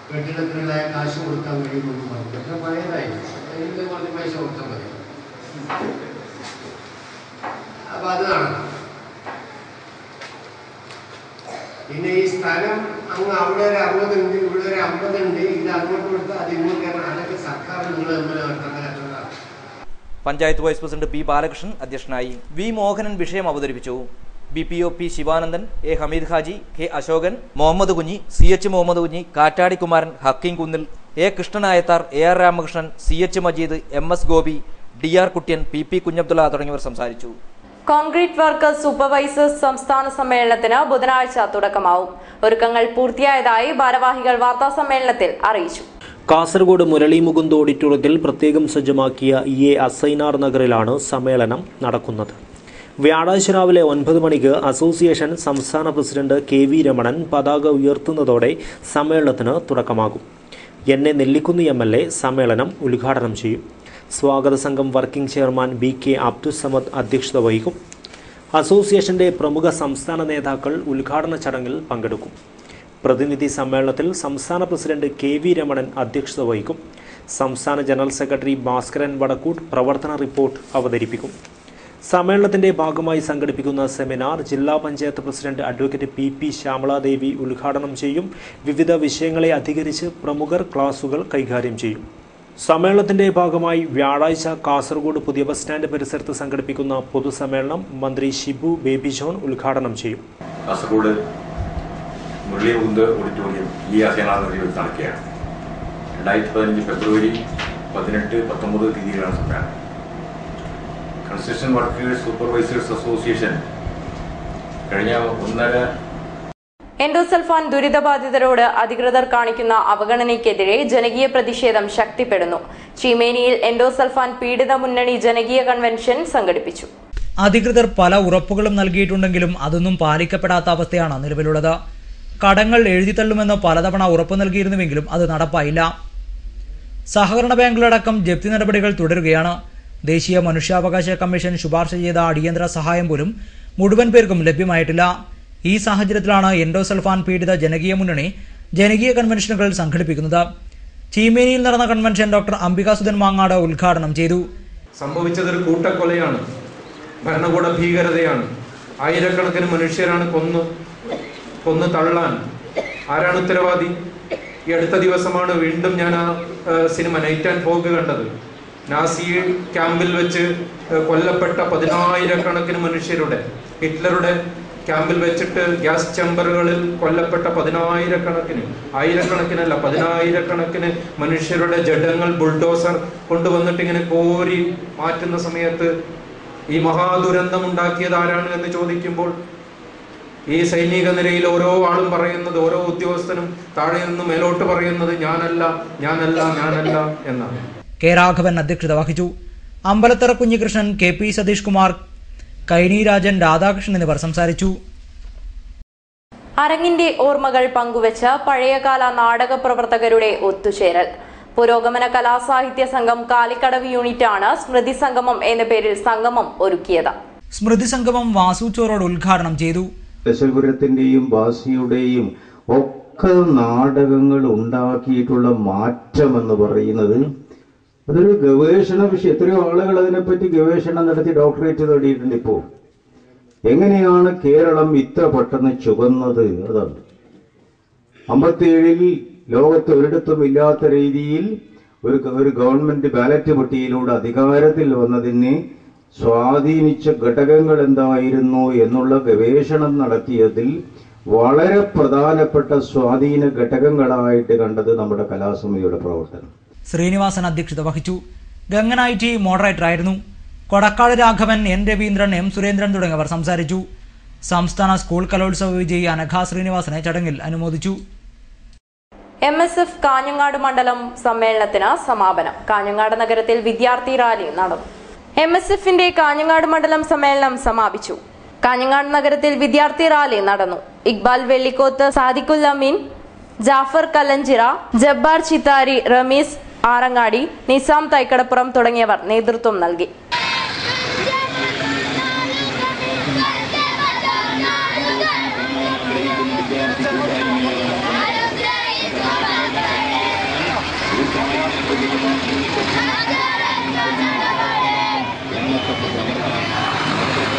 കെട്ടിടത്തിനുള്ള കാശ് കൊടുക്കാൻ കഴിയുമെന്ന് പറഞ്ഞു. പക്ഷെ പഴയതായി അതിൻ്റെ കുറച്ച് പൈസ കൊടുത്താൽ മതി. അപ്പോൾ അത് കാണാം. പിന്നെ ഈ സ്ഥലം അങ്ങ് അവിടെ ഒരു 60 ഉണ്ട്, ഇവിടെ ഒരു 50 ഉണ്ട്, ഇത് അങ്ങോട്ട് കൊടുത്താൽ അത് ഇങ്ങോട്ട് അതൊക്കെ സർക്കാർ നിങ്ങൾ തമ്മിൽ നടത്തുന്നതാണ്. Panchayat vice president P Balakrishnan അധ്യക്ഷനായി. വി മോഹനൻ വിഷയം അവതരിപ്പിച്ചു. BPO P Sivanandan, A Hameed Haji, K Ashokan, Muhammad Kunhi, CH Muhammad Kunhi, കാറ്റാടി കുമാരൻ, ഹക്കീം കുന്നിൽ, A കൃഷ്ണനായത്താർ, AR Ramakrishnan, CH Majeed, MS Gopi, DR Kuttyan, PP Kunhabdulla തുടങ്ങിയവർ സംസാരിച്ചു. കോൺക്രീറ്റ് വർക്കേഴ്സ് സൂപ്പർവൈസേഴ്സ് സംസ്ഥാന സമ്മേളനത്തിന് ബുധനാഴ്ച തുടക്കമാവും. ഒരുക്കങ്ങൾ പൂർത്തിയായതായി ഭാരവാഹികൾ വാർത്താസമ്മേളനത്തിൽ അറിയിച്ചു. കാസർഗോഡ് മുരളി മുകുന്ദ് ഓഡിറ്റോറിയത്തിൽ പ്രത്യേകം സജ്ജമാക്കിയ EA അസൈനാർ നഗറിലാണ് സമ്മേളനം നടക്കുന്നത്. വ്യാഴാഴ്ച രാവിലെ 9 മണിക്ക് അസോസിയേഷൻ സംസ്ഥാന പ്രസിഡന്റ് KV രമണൻ പതാക ഉയർത്തുന്നതോടെ സമ്മേളനത്തിന് തുടക്കമാകും. NA നെല്ലിക്കുന്ന് MLA സമ്മേളനം ഉദ്ഘാടനം ചെയ്യും. സ്വാഗത സംഘം വർക്കിംഗ് ചെയർമാൻ BK അബ്ദുസമദ് അധ്യക്ഷത വഹിക്കും. അസോസിയേഷന്റെ പ്രമുഖ സംസ്ഥാന നേതാക്കൾ ഉദ്ഘാടന ചടങ്ങിൽ പങ്കെടുക്കും. പ്രതിനിധി സമ്മേളനത്തിൽ സംസ്ഥാന പ്രസിഡന്റ് KV രമണൻ അധ്യക്ഷത വഹിക്കും. സംസ്ഥാന ജനറൽ സെക്രട്ടറി ഭാസ്കരൻ വടക്കൂട്ട് പ്രവർത്തന റിപ്പോർട്ട് അവതരിപ്പിക്കും. സമ്മേളനത്തിന്റെ ഭാഗമായി സംഘടിപ്പിക്കുന്ന സെമിനാർ ജില്ലാ panchayat president advocate PP Shyamala Devi ഉദ്ഘാടനം ചെയ്യും. വിവിധ വിഷയങ്ങളെ അധികരിച്ച് പ്രമുഖർ ക്ലാസുകൾ കൈകാര്യം ചെയ്യും. സമ്മേളനത്തിന്റെ ഭാഗമായി വ്യാഴാഴ്ച കാസർഗോഡ് പുതിയ ബസ് സ്റ്റാൻഡ് പരിസരത്ത് സംഘടിപ്പിക്കുന്ന പൊതുസമ്മേളനം മന്ത്രി ഷിബു ബേബി ജോൺ ഉദ്ഘാടനം ചെയ്യും. കാസർഗോഡ് മുരളി മുകുന്ദ് ഓഡിറ്റോറിയം അസൈനാർ നഗറിൽ നടക്കുകയാണ്. 2015 ഫെബ്രുവരി 18, 19 തീയതിയിലാണ് സമ്മേളനം. കൺസ്ട്രക്ഷൻ വർക്കേഴ്സ് സൂപ്പർവൈസേഴ്സ് അസോസിയേഷൻ കഴിഞ്ഞ 1.5 എൻഡോസൾഫാൻ ദുരിതബാധിതരോട് അധികൃതർ കാണിക്കുന്ന അവഗണനയ്ക്കെതിരെ ജനകീയ പ്രതിഷേധം ശക്തിപ്പെടുന്നു. ചീമേനിയിൽ എൻഡോസൾഫാൻ പീഡിത മുന്നണി ജനകീയ കൺവെൻഷൻ സംഘടിപ്പിച്ചു. അധികൃതർ പല ഉറപ്പുകളും നൽകിയിട്ടുണ്ടെങ്കിലും അതൊന്നും പാലിക്കപ്പെടാത്ത അവസ്ഥയാണ് നിലവിലുള്ളത്. കടങ്ങൾ എഴുതിത്തള്ളുമെന്ന് പലതവണ ഉറപ്പു നൽകിയിരുന്നുവെങ്കിലും അത് നടപ്പായില്ല. സഹകരണ ബാങ്കുകളടക്കം ജപ്തി നടപടികൾ തുടരുകയാണ്. ദേശീയ മനുഷ്യാവകാശ കമ്മീഷൻ ശുപാർശ ചെയ്ത അടിയന്തര സഹായം പോലും മുഴുവൻ പേർക്കും ലഭ്യമായിട്ടില്ല. ഈ സാഹചര്യത്തിലാണ് എൻഡോസൾഫാൻ പീഡിത ജനകീയ മുന്നണി ജനകീയ കൺവെൻഷനുകൾ സംഘടിപ്പിക്കുന്നത്. ചീമേനിയിൽ നടന്ന കൺവെൻഷൻ ഡോക്ടർ അംബികാസുധൻ മാങ്ങാട് ഉദ്ഘാടനം ചെയ്തു. സംഭവിച്ചതൊരു കൂട്ടക്കൊലയാണ്, ഭരണകൂട ഭീകരതയാണ്. ആയിരക്കണക്കിന് മനുഷ്യരാണ് കൊന്നു തള്ളാൻ. ആരാണ് ഉത്തരവാദി? ഈ അടുത്ത ദിവസമാണ് വീണ്ടും ഞാൻ ആ സിനിമ നൈറ്റ് ആൻഡ് ഫോഗ് കണ്ടത്. നാസി ക്യാമ്പിൽ വെച്ച് കൊല്ലപ്പെട്ട 10,000-കണക്കിന് മനുഷ്യരുടെ, ഹിറ്റ്ലറുടെ ക്യാമ്പിൽ വെച്ചിട്ട് ഗ്യാസ് ചേമ്പറുകളിൽ കൊല്ലപ്പെട്ട 10,000-കണക്കിന്, ആയിരക്കണക്കിനല്ല 10,000-കണക്കിന് മനുഷ്യരുടെ ജഡങ്ങൾ ബുൾഡോസർ കൊണ്ടുവന്നിട്ട് ഇങ്ങനെ കോരി മാറ്റുന്ന സമയത്ത് ഈ മഹാദുരന്തം ഉണ്ടാക്കിയത് ആരാണ് എന്ന് ചോദിക്കുമ്പോൾ ഈ സൈനിക നിരയിൽ ഓരോ ആളും പറയുന്നത്, ഓരോ ഉദ്യോഗസ്ഥനും താഴെ നിന്ന് മേലോട്ട് പറയുന്നത് ഞാനല്ല ഞാനല്ല ഞാനല്ല എന്നാണ്. K രാഘവൻ അധ്യക്ഷത വഹിച്ചു. അമ്പലത്തറ കുഞ്ഞികൃഷ്ണൻ, KP സതീഷ് കുമാർ, കൈനി രാജൻ, രാധാകൃഷ്ണൻ എന്നിവർ സംസാരിച്ചു. അരങ്ങിന്റെ ഓർമ്മകൾ പങ്കുവച്ച പഴയകാല നാടക പ്രവർത്തകരുടെ ഒത്തുചേരൽ. പുരോഗമന കലാസാഹിത്യ സംഘം കാലിക്കടവ് യൂണിറ്റാണ് സ്മൃതി സംഗമം എന്ന പേരിൽ സംഗമം ഒരുക്കിയത്. സ്മൃതി സംഗമം വാസു ചോറോട് ഉദ്ഘാടനം ചെയ്തു. ദശപുരത്തിന്റെയും ബാസിയുടെയും ഒക്കെ നാടകങ്ങൾ ഉണ്ടാക്കിയിട്ടുള്ള മാറ്റം എന്ന് പറയുന്നത് അതൊരു ഗവേഷണ വിഷയം. എത്രയോ ആളുകൾ അതിനെപ്പറ്റി ഗവേഷണം നടത്തി ഡോക്ടറേറ്റ് നേടിയിട്ടുണ്ട്. ഇപ്പോൾ എങ്ങനെയാണ് കേരളം ഇത്ര പെട്ടെന്ന് ചുവന്നത്? അതാണ് 57 ലോകത്ത് ഒരിടത്തും ഇല്ലാത്ത രീതിയിൽ ഒരു ഗവൺമെന്റ് ബാലറ്റ് പട്ടികയിലൂടെ അധികാരത്തിൽ വന്നതിനെ സ്വാധീനിച്ച ഘടകങ്ങൾ എന്തായിരുന്നു എന്നുള്ള ഗവേഷണം നടത്തിയതിൽ വളരെ പ്രധാനപ്പെട്ട സ്വാധീന ഘടകങ്ങളായിട്ട് കണ്ടത് നമ്മുടെ കലാസമിതിയുടെ പ്രവർത്തനം. ശ്രീനിവാസൻ അധ്യക്ഷത വഹിച്ചു. ഗംഗനായിറ്റി മോഡറേറ്ററായിരുന്നു. കൊടക്കാട് രാഘവൻ, N രവീന്ദ്രൻ, M സുരേന്ദ്രൻ തുടങ്ങിയവർ സംസാരിച്ചു. സംസ്ഥാന സ്കൂൾ കലോത്സവ വിജയി അനഘ ശ്രീനിവാസനെ ചടങ്ങിൽ അനുമോദിച്ചു. MSF കാഞ്ഞങ്ങാട് മണ്ഡലം സമ്മേളനത്തിന് സമാപനം. കാഞ്ഞങ്ങാട് നഗരത്തിൽ വിദ്യാർത്ഥി റാലി നടന്നു. MSFന്റെ കാഞ്ഞങ്ങാട് മണ്ഡലം സമ്മേളനം സമാപിച്ചു. കാഞ്ഞങ്ങാട് നഗരത്തിൽ വിദ്യാർത്ഥി റാലി നടന്നു. ഇക്ബാൽ വെള്ളിക്കോത്ത്, സാദിഖുൽ അമീൻ, ജാഫർ കലഞ്ചിറ, ജബ്ബാർ ചിത്താരി, റമീസ്, ആറങ്ങാടി, നിസാം തൈക്കടപ്പുറം തുടങ്ങിയവർ നേതൃത്വം നൽകി.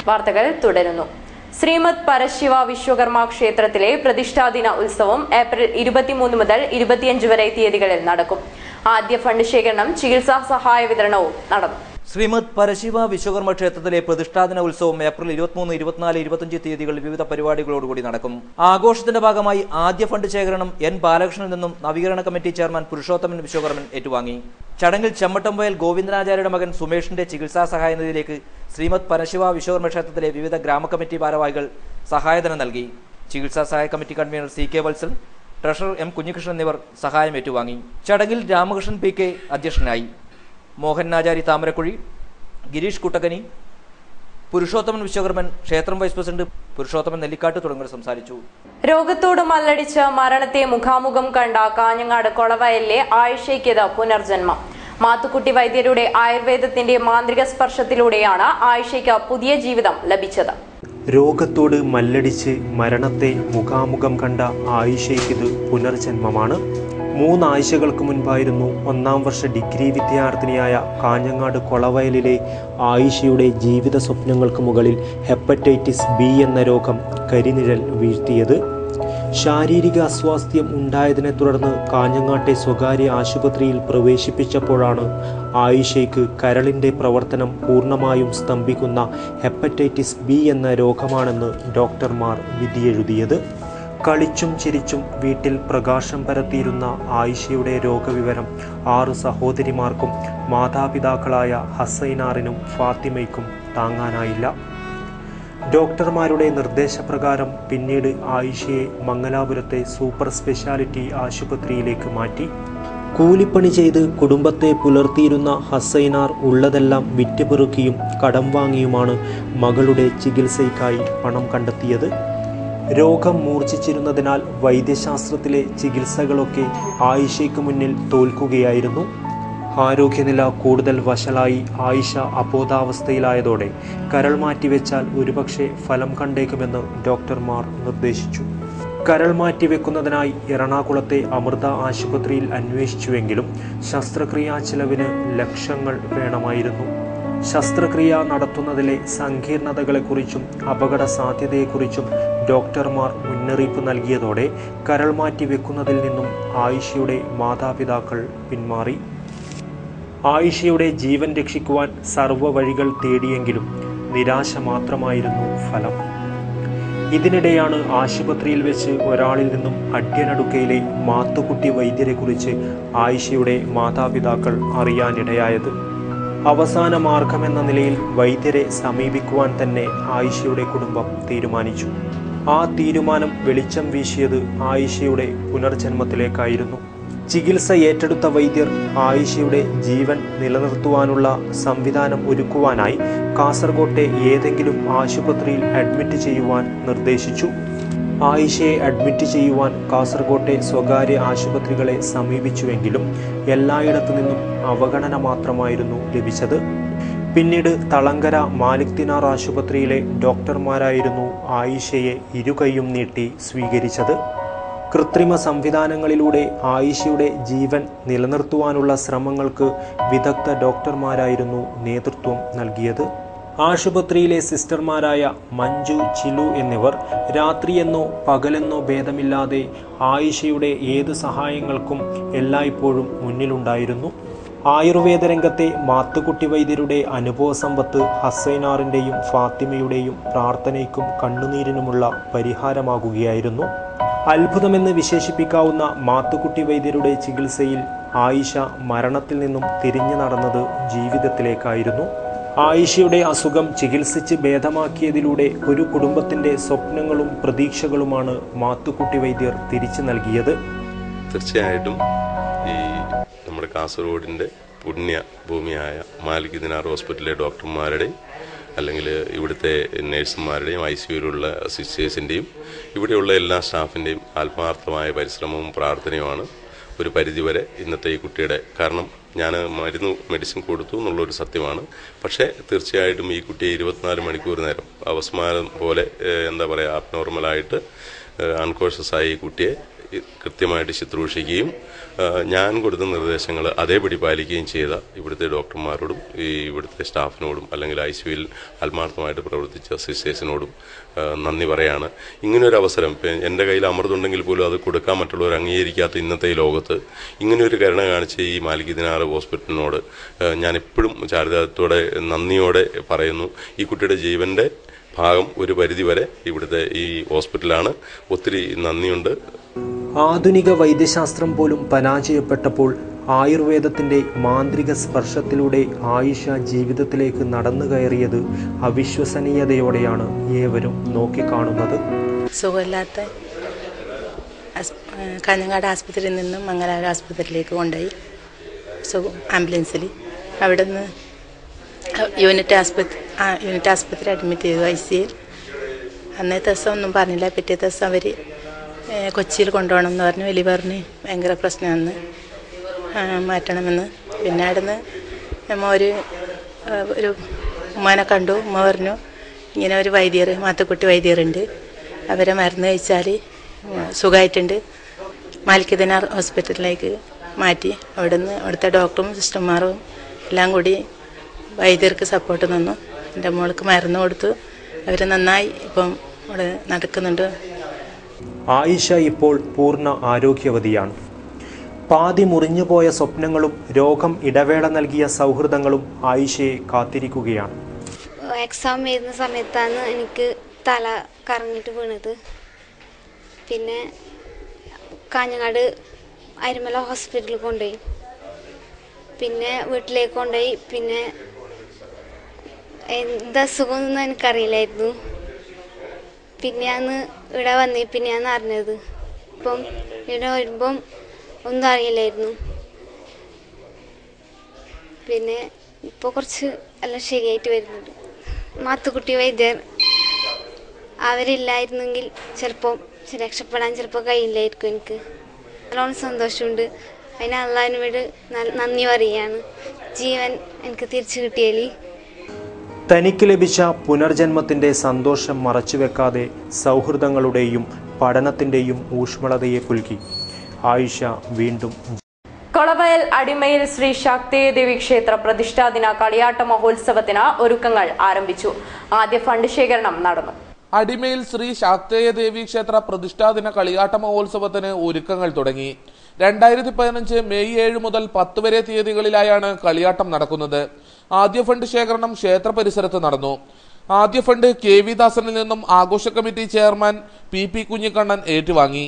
വാർത്തകൾ തുടരുന്നു. ശ്രീമദ് പരശിവ വിശ്വകർമ്മ ക്ഷേത്രത്തിലെ പ്രതിഷ്ഠാദിന ഉത്സവം ഏപ്രിൽ 23 മുതൽ 25 വരെ തീയതികളിൽ നടക്കും. ആദ്യ ഫണ്ട് ശേഖരണം, ചികിത്സാ സഹായ വിതരണവും നടന്നു. ശ്രീമദ് പരശിവ വിശ്വകർമ്മ ക്ഷേത്രത്തിലെ പ്രതിഷ്ഠാദിന ഉത്സവം ഏപ്രിൽ 23, 24, 25 തീയതികളിൽ വിവിധ പരിപാടികളോടുകൂടി നടക്കും. ആഘോഷത്തിന്റെ ഭാഗമായി ആദ്യ ഫണ്ട് ശേഖരണം എൻ ബാലകൃഷ്ണനിൽ നിന്നും നവീകരണ കമ്മിറ്റി ചെയർമാൻ പുരുഷോത്തമൻ വിശ്വകർമ്മൻ ഏറ്റുവാങ്ങി. ചടങ്ങിൽ ചെമ്മട്ടംവയൽ ഗോവിന്ദനാചാര്യയുടെ മകൻ സുമേഷിന്റെ ചികിത്സാ സഹായ നിധിയിലേക്ക് ശ്രീമദ് പരശിവ വിശ്വകർമ്മ ക്ഷേത്രത്തിലെ വിവിധ ഗ്രാമകമ്മിറ്റി ഭാരവാഹികൾ സഹായധനം നൽകി. ചികിത്സാ സഹായ committee convener CK Valsan, treasurer M Kunhikrishnan എന്നിവർ സഹായം ഏറ്റുവാങ്ങി. ചടങ്ങിൽ രാമകൃഷ്ണൻ PK അധ്യക്ഷനായി. മോഹൻ നാചാരി താമരക്കുഴി, ഗിരീഷ് കുട്ടക്കനി, പുരുഷോത്തമൻ വിശ്വകർമ്മൻ, ക്ഷേത്രം വൈസ് പ്രസിഡന്റ് പുരുഷോത്തമൻ നെല്ലിക്കാട്ട് തുടങ്ങിയവർ സംസാരിച്ചു. രോഗത്തോട് മല്ലടിച്ച് മരണത്തെ മുഖാമുഖം കണ്ട കാഞ്ഞങ്ങാട് കൊളവയലിലെ ആയിഷയ്ക്ക് പുനർജന്മം. മാത്തുക്കുട്ടി വൈദ്യരുടെ ആയുർവേദത്തിന്റെ മാന്ത്രിക സ്പർശത്തിലൂടെയാണ് ആയിഷയ്ക്ക് പുതിയ ജീവിതം ലഭിച്ചത്. രോഗത്തോട് മല്ലടിച്ച് മരണത്തെ മുഖാമുഖം കണ്ട ആയിഷയ്ക്കിത് പുനർജന്മമാണ്. 3 ആഴ്ചകൾക്ക് മുൻപായിരുന്നു 1ാം വർഷ ഡിഗ്രി വിദ്യാർത്ഥിനിയായ കാഞ്ഞങ്ങാട് കൊളവയലിലെ ആയിഷയുടെ ജീവിത സ്വപ്നങ്ങൾക്ക് മുകളിൽ ഹെപ്പറ്റൈറ്റിസ് B എന്ന രോഗം കരിനിഴൽ വീഴ്ത്തിയത്. ശാരീരിക അസ്വാസ്ഥ്യം ഉണ്ടായതിനെ തുടർന്ന് കാഞ്ഞങ്ങാട്ടെ സ്വകാര്യ ആശുപത്രിയിൽ പ്രവേശിപ്പിച്ചപ്പോഴാണ് ആയിഷയ്ക്ക് കരളിൻ്റെ പ്രവർത്തനം പൂർണ്ണമായും സ്തംഭിക്കുന്ന ഹെപ്പറ്റൈറ്റിസ് B എന്ന രോഗമാണെന്ന് ഡോക്ടർമാർ വിധിയെഴുതിയത്. കളിച്ചും ചിരിച്ചും വീട്ടിൽ പ്രകാശം പരത്തിയിരുന്ന ആയിഷയുടെ രോഗവിവരം 6 സഹോദരിമാർക്കും മാതാപിതാക്കളായ ഹസൈനാറിനും ഫാത്തിമയ്ക്കും താങ്ങാനായില്ല. ഡോക്ടർമാരുടെ നിർദ്ദേശപ്രകാരം പിന്നീട് ആയിഷയെ മംഗലാപുരത്തെ സൂപ്പർ സ്പെഷ്യാലിറ്റി ആശുപത്രിയിലേക്ക് മാറ്റി. കൂലിപ്പണി ചെയ്ത് കുടുംബത്തെ പുലർത്തിയിരുന്ന ഹസൈനാർ ഉള്ളതെല്ലാം വിറ്റുപെറുക്കിയും കടം വാങ്ങിയുമാണ് മകളുടെ ചികിത്സയ്ക്കായി പണം കണ്ടെത്തിയത്. രോഗം മൂർച്ഛിച്ചിരുന്നതിനാൽ വൈദ്യശാസ്ത്രത്തിലെ ചികിത്സകളൊക്കെ ആയിഷയ്ക്ക് മുന്നിൽ തോൽക്കുകയായിരുന്നു. ആരോഗ്യനില കൂടുതൽ വഷളായി ആയിഷ അബോധാവസ്ഥയിലായതോടെ കരൾ മാറ്റിവെച്ചാൽ ഒരുപക്ഷെ ഫലം കണ്ടേക്കുമെന്ന് ഡോക്ടർമാർ നിർദ്ദേശിച്ചു. കരൾ മാറ്റിവെക്കുന്നതിനായി എറണാകുളത്തെ അമൃത ആശുപത്രിയിൽ അന്വേഷിച്ചുവെങ്കിലും ശസ്ത്രക്രിയാ ചെലവിന് ലക്ഷങ്ങൾ വേണമായിരുന്നു. ശസ്ത്രക്രിയ നടത്തുന്നതിലെ സങ്കീർണതകളെക്കുറിച്ചും അപകട സാധ്യതയെക്കുറിച്ചും ഡോക്ടർമാർ മുന്നറിയിപ്പ് നൽകിയതോടെ കരൾ മാറ്റിവെക്കുന്നതിൽ നിന്നും ആയിഷയുടെ മാതാപിതാക്കൾ പിന്മാറി. ആയിഷയുടെ ജീവൻ രക്ഷിക്കുവാൻ സർവ്വ വഴികൾ തേടിയെങ്കിലും നിരാശ മാത്രമായിരുന്നു ഫലം. ഇതിനിടെയാണ് ആശുപത്രിയിൽ വെച്ച് ഒരാളിൽ നിന്നും അഡ്യനടുക്കയിലെ മാത്തുക്കുട്ടി വൈദ്യരെക്കുറിച്ച് ആയിഷയുടെ മാതാപിതാക്കൾ അറിയാനിടയായത്. അവസാന മാർഗമെന്ന നിലയിൽ വൈദ്യരെ സമീപിക്കുവാൻ തന്നെ ആയിഷയുടെ കുടുംബം തീരുമാനിച്ചു. ആ തീരുമാനം വെളിച്ചം വീശിയത് ആയിഷയുടെ പുനർജന്മത്തിലേക്കായിരുന്നു. ചികിത്സ ഏറ്റെടുത്ത വൈദ്യർ ആയിഷയുടെ ജീവൻ നിലനിർത്തുവാനുള്ള സംവിധാനം ഒരുക്കുവാനായി കാസർകോട്ടെ ഏതെങ്കിലും ആശുപത്രിയിൽ അഡ്മിറ്റ് ചെയ്യുവാൻ നിർദ്ദേശിച്ചു. ആയിഷയെ അഡ്മിറ്റ് ചെയ്യുവാൻ കാസർകോട്ടെ സ്വകാര്യ ആശുപത്രികളെ സമീപിച്ചുവെങ്കിലും എല്ലായിടത്തു നിന്നും അവഗണന മാത്രമായിരുന്നു ലഭിച്ചത്. പിന്നീട് തളങ്കര മാലിക് ദിനാർ ആശുപത്രിയിലെ ഡോക്ടർമാരായിരുന്നു ആയിഷയെ ഇരുകൈയും നീട്ടി സ്വീകരിച്ചത്. കൃത്രിമ സംവിധാനങ്ങളിലൂടെ ആയിഷയുടെ ജീവൻ നിലനിർത്തുവാനുള്ള ശ്രമങ്ങൾക്ക് വിദഗ്ധ ഡോക്ടർമാരായിരുന്നു നേതൃത്വം നൽകിയത്. ആശുപത്രിയിലെ സിസ്റ്റർമാരായ മഞ്ജു, ചിലു എന്നിവർ രാത്രിയെന്നോ പകലെന്നോ ഭേദമില്ലാതെ ആയിഷയുടെ ഏത് സഹായങ്ങൾക്കും എല്ലായ്പ്പോഴും മുന്നിലുണ്ടായിരുന്നു. ആയുർവേദ രംഗത്തെ മാത്തുക്കുട്ടി വൈദ്യരുടെ അനുഭവ സമ്പത്ത് ഹസൈനാറിൻ്റെയും ഫാത്തിമയുടെയും പ്രാർത്ഥനയ്ക്കും കണ്ണുനീരിനുമുള്ള പരിഹാരമാകുകയായിരുന്നു. അത്ഭുതമെന്ന് വിശേഷിപ്പിക്കാവുന്ന മാത്തുക്കുട്ടി വൈദ്യരുടെ ചികിത്സയിൽ ആയിഷ മരണത്തിൽ നിന്നും തിരിഞ്ഞു നടന്നത് ജീവിതത്തിലേക്കായിരുന്നു. ആയിഷയുടെ അസുഖം ചികിത്സിച്ച് ഭേദമാക്കിയതിലൂടെ ഒരു കുടുംബത്തിൻ്റെ സ്വപ്നങ്ങളും പ്രതീക്ഷകളുമാണ് മാത്തുക്കുട്ടി വൈദ്യർ തിരിച്ചു നൽകിയത്. തീർച്ചയായിട്ടും ഈ നമ്മുടെ കാസർഗോഡിൻ്റെ പുണ്യ ഭൂമിയായ മാലിക് ദിനാർ ഹോസ്പിറ്റലിലെ ഡോക്ടർമാരുടെയും അല്ലെങ്കിൽ ഇവിടുത്തെ നഴ്സുമാരുടെയും ICUയിലുള്ള സിസ്റ്റേഴ്സിൻ്റെയും ഇവിടെയുള്ള എല്ലാ സ്റ്റാഫിൻ്റെയും ആത്മാർത്ഥമായ പരിശ്രമവും പ്രാർത്ഥനയുമാണ് ഒരു പരിധിവരെ ഇന്നത്തെ ഈ കുട്ടിയുടെ, കാരണം ഞാൻ മെഡിസിൻ കൊടുത്തു എന്നുള്ളൊരു സത്യമാണ്. പക്ഷേ തീർച്ചയായിട്ടും ഈ കുട്ടിയെ 24 മണിക്കൂർ നേരം അവസ്മാരം പോലെ എന്താ പറയുക അബ്നോർമലായിട്ട് അൺകോൺഷ്യസ് ആയ ഈ കുട്ടിയെ കൃത്യമായിട്ട് ശുശ്രൂഷിക്കുകയും ഞാൻ കൊടുത്ത നിർദ്ദേശങ്ങൾ അതേപടി പാലിക്കുകയും ചെയ്ത ഇവിടുത്തെ ഡോക്ടർമാരോടും ഇവിടുത്തെ സ്റ്റാഫിനോടും അല്ലെങ്കിൽ ICUവിൽ ആത്മാർത്ഥമായിട്ട് പ്രവർത്തിച്ച സിസ്റ്റേഴ്സിനോടും നന്ദി പറയാണ്. ഇങ്ങനൊരു അവസരം എൻ്റെ കയ്യിൽ അമൃതുണ്ടെങ്കിൽ പോലും അത് കൊടുക്കാൻ മറ്റുള്ളവർ അംഗീകരിക്കാത്ത ഇന്നത്തെ ഈ ലോകത്ത് ഇങ്ങനെയൊരു കരുണ കാണിച്ച ഈ മാലിക് ദിനാർ ഹോസ്പിറ്റലിനോട് ഞാൻ എപ്പോഴും ചാരിതാർത്ഥ്യത്തോടെ നന്ദിയോടെ പറയുന്നു. ഈ കുട്ടിയുടെ ജീവൻ്റെ ഭാഗം ഒരു പരിധിവരെ ഇവിടുത്തെ ഈ ഹോസ്പിറ്റലാണ്. ഒത്തിരി നന്ദിയുണ്ട്. ആധുനിക വൈദ്യശാസ്ത്രം പോലും പരാജയപ്പെട്ടപ്പോൾ ആയുർവേദത്തിൻ്റെ മാന്ത്രിക സ്പർശത്തിലൂടെ ആയിഷ ജീവിതത്തിലേക്ക് നടന്നു കയറിയത് അവിശ്വസനീയതയോടെയാണ് ഏവരും നോക്കിക്കാണുന്നത്. സുഖമില്ലാത്ത കാഞ്ഞങ്ങാട് ആസ്പത്രിയിൽ നിന്നും മംഗലാപുരം ആസ്പത്രിയിലേക്ക് കൊണ്ടുപോയി ആംബുലൻസിൽ. അവിടെ നിന്ന് യൂണിറ്റ് ആസ്പത്രി അഡ്മിറ്റ് ചെയ്തു ICUയിൽ. അന്നത്തെ ദിവസം ഒന്നും പറഞ്ഞില്ല. പിറ്റേ ദിവസം അവർ കൊച്ചിയിൽ കൊണ്ടുപോകണം എന്ന് പറഞ്ഞു. വലിയ പറഞ്ഞ് ഭയങ്കര പ്രശ്നമാണെന്ന്, മാറ്റണമെന്ന്. പിന്നെ അവിടുന്ന് നമ്മൾ ഒരു ഉമ്മാനെ കണ്ടു. ഉമ്മ പറഞ്ഞു ഇങ്ങനെ ഒരു വൈദ്യർ, മാത്തുക്കുട്ടി വൈദ്യറുണ്ട്, അവരെ മരുന്ന് കഴിച്ചാൽ സുഖമായിട്ടുണ്ട്. മാലിക് ദിനാർ ഹോസ്പിറ്റലിലേക്ക് മാറ്റി. അവിടുത്തെ ഡോക്ടറും സിസ്റ്റർമാരും എല്ലാം കൂടി വൈദ്യർക്ക് സപ്പോർട്ട് തന്നു. എൻ്റെ മോൾക്ക് മരുന്ന് കൊടുത്തു. അവർ നന്നായി ഇപ്പം അവിടെ നടക്കുന്നുണ്ട്. ആയിഷ ഇപ്പോൾ പൂർണ്ണ ആരോഗ്യവതിയാണ്. പാതി മുറിഞ്ഞുപോയ സ്വപ്നങ്ങളും രോഗം ഇടവേള നൽകിയ സൗഹൃദങ്ങളും ആയിഷയെ കാത്തിരിക്കുകയാണ്. എക്സാം എഴുതുന്ന സമയത്താണ് എനിക്ക് തല കറങ്ങിയിട്ട് വീണത്. പിന്നെ കാഞ്ഞങ്ങാട് അരിമല ഹോസ്പിറ്റലിൽ കൊണ്ടുപോയി. പിന്നെ വീട്ടിലേക്ക് കൊണ്ടുപോയി. പിന്നെ എന്താ സുഖമൊന്നും എനിക്കറിയില്ലായിരുന്നു. പിന്നെയാണ് ഇവിടെ വന്ന് പിന്നെയാണ് അറിഞ്ഞത്. ഇപ്പം ഇവിടെ വരുമ്പം ഒന്നും അറിയില്ലായിരുന്നു. പിന്നെ ഇപ്പോൾ കുറച്ച് എല്ലാം ശരിയായിട്ട് വരുന്നുണ്ട്. മാത്തുക്കുട്ടി വൈദ്യർ അവരില്ലായിരുന്നെങ്കിൽ ചിലപ്പോൾ രക്ഷപ്പെടാൻ ചിലപ്പോൾ കഴിയില്ലായിരിക്കും. എനിക്ക് നല്ലോണം സന്തോഷമുണ്ട്. അതിന് അള്ളാഹിനോട് നന്ദി പറയുകയാണ്. ജീവൻ എനിക്ക് തിരിച്ചു കിട്ടിയാൽ. തനിക്ക് ലഭിച്ച പുനർജന്മത്തിൻ്റെ സന്തോഷം മറച്ചുവെക്കാതെ സൗഹൃദങ്ങളുടെയും പഠനത്തിൻ്റെയും ഊഷ്മളതയെ പുൽകി ആയിഷ വീണ്ടും. കൊളവയൽ അടിമയിൽ ശ്രീ ശാക്തേയദേവി ക്ഷേത്ര പ്രതിഷ്ഠാദിന കളിയാട്ട മഹോത്സവത്തിന് ഒരുക്കങ്ങൾ ആരംഭിച്ചു. ആദ്യ ഫണ്ട് ശേഖരണം നടന്നു. അടിമയിൽ ശ്രീ ശാക്തേയദേവി ക്ഷേത്ര പ്രതിഷ്ഠാദിന കളിയാട്ട മഹോത്സവത്തിന് ഒരുക്കങ്ങൾ തുടങ്ങി. 2015 മെയ് 7 മുതൽ 10 വരെ തീയതികളിലായാണ് കളിയാട്ടം നടക്കുന്നത്. ആദ്യ ഫണ്ട് ശേഖരണം ക്ഷേത്ര പരിസരത്ത് നടന്നു. ആദ്യ ഫണ്ട് KV ദാസനിൽ നിന്നും ആഘോഷ കമ്മിറ്റി ചെയർമാൻ PP കുഞ്ഞിക്കണ്ണൻ ഏറ്റുവാങ്ങി.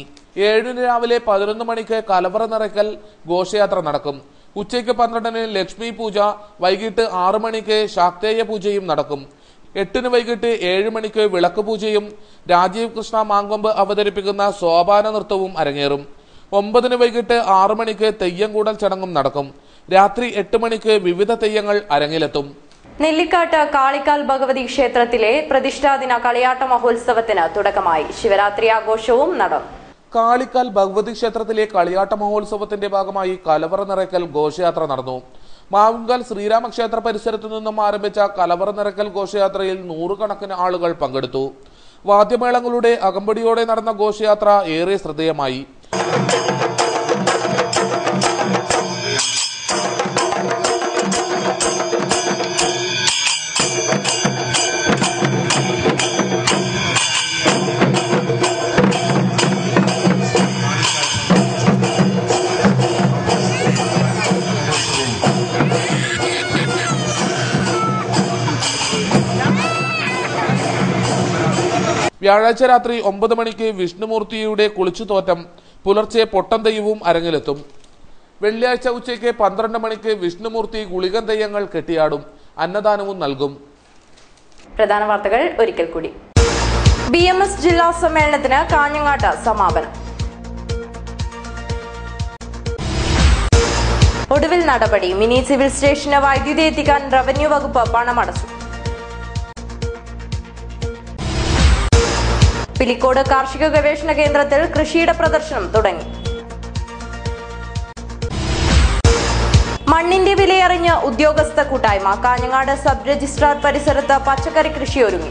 7 രാവിലെ 11 മണിക്ക് കലവറ നിറയ്ക്കൽ ഘോഷയാത്ര നടക്കും. ഉച്ചയ്ക്ക് 12 ലക്ഷ്മി പൂജ, വൈകിട്ട് 6 മണിക്ക് ശാക്തേയ പൂജയും നടക്കും. 8 വൈകിട്ട് 7 മണിക്ക് വിളക്ക് പൂജയും രാജീവ് കൃഷ്ണ മാങ്കൊമ്പ് അവതരിപ്പിക്കുന്ന സോപാന നൃത്തവും അരങ്ങേറും. 9 വൈകിട്ട് 6 മണിക്ക് തെയ്യം കൂടൽ ചടങ്ങും നടക്കും. രാത്രി 8 മണിക്ക് വിവിധ തെയ്യങ്ങൾ അരങ്ങിലെത്തും. നെല്ലിക്കാട്ട് കാളിക്കാൽ ഭഗവതി ക്ഷേത്രത്തിലെ പ്രതിഷ്ഠാദിന കളിയാട്ട മഹോത്സവത്തിന് തുടക്കമായി. ശിവരാത്രി ആഘോഷവും നടന്നു. കാളിക്കാൽ ഭഗവതി ക്ഷേത്രത്തിലെ കളിയാട്ട മഹോത്സവത്തിന്റെ ഭാഗമായി കലവറ നിറയ്ക്കൽ ഘോഷയാത്ര നടന്നു. മാവുങ്കൽ ശ്രീരാമക്ഷേത്ര പരിസരത്തു നിന്നും ആരംഭിച്ച കലവറ നിറയ്ക്കൽ ഘോഷയാത്രയിൽ 100 കണക്കിന് ആളുകൾ പങ്കെടുത്തു. വാദ്യമേളങ്ങളുടെ അകമ്പടിയോടെ നടന്ന ഘോഷയാത്ര ഏറെ ശ്രദ്ധേയമായി. വ്യാഴാഴ്ച രാത്രി 9 മണിക്ക് വിഷ്ണുമൂർത്തിയുടെ കുളിച്ചുതോറ്റം, പുലർച്ചെ പൊട്ടൻ തെയ്യവും അരങ്ങിലെത്തും. വെള്ളിയാഴ്ച ഉച്ചയ്ക്ക് 12 മണിക്ക് വിഷ്ണുമൂർത്തി ഗുളികൻ തെയ്യങ്ങൾ കെട്ടിയാടും. അന്നദാനവും നൽകും. പ്രധാന വാർത്തകൾ ഒരിക്കൽ കൂടി. BMS ജില്ലാ സമ്മേളനത്തിന് കാഞ്ഞങ്ങാട്ട് സമാപനം. ഒടുവിൽ നടപടി. മിനി സിവിൽ സ്റ്റേഷന് വൈദ്യുതി എത്തിക്കാൻ റവന്യൂ വകുപ്പ് പണമടച്ചു. പിലിക്കോട് കാർഷിക ഗവേഷണ കേന്ദ്രത്തിൽ കൃഷിയുടെ പ്രദർശനം തുടങ്ങി. മണ്ണിന്റെ വിലയറിഞ്ഞ് ഉദ്യോഗസ്ഥ കൂട്ടായ്മ. കാഞ്ഞങ്ങാട് സബ് രജിസ്ട്രാർ പരിസരത്ത് പച്ചക്കറി കൃഷി ഒരുങ്ങി.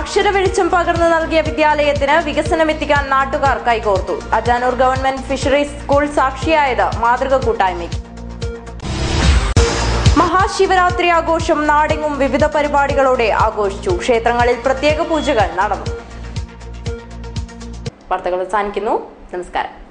അക്ഷര വെളിച്ചം പകർന്നു നൽകിയ വിദ്യാലയത്തിന് വികസനമെത്തിക്കാൻ നാട്ടുകാർ കൈകോർത്തു. അജാനൂർ ഗവൺമെന്റ് ഫിഷറീസ് സ്കൂൾ സാക്ഷിയായത് മാതൃക കൂട്ടായ്മയ്ക്ക്. മഹാശിവരാത്രി ആഘോഷം നാടെങ്ങും വിവിധ പരിപാടികളോടെ ആഘോഷിച്ചു. ക്ഷേത്രങ്ങളിൽ പ്രത്യേക പൂജകൾ നടന്നു. വാർത്തകൾ അവസാനിക്കുന്നു. നമസ്കാരം.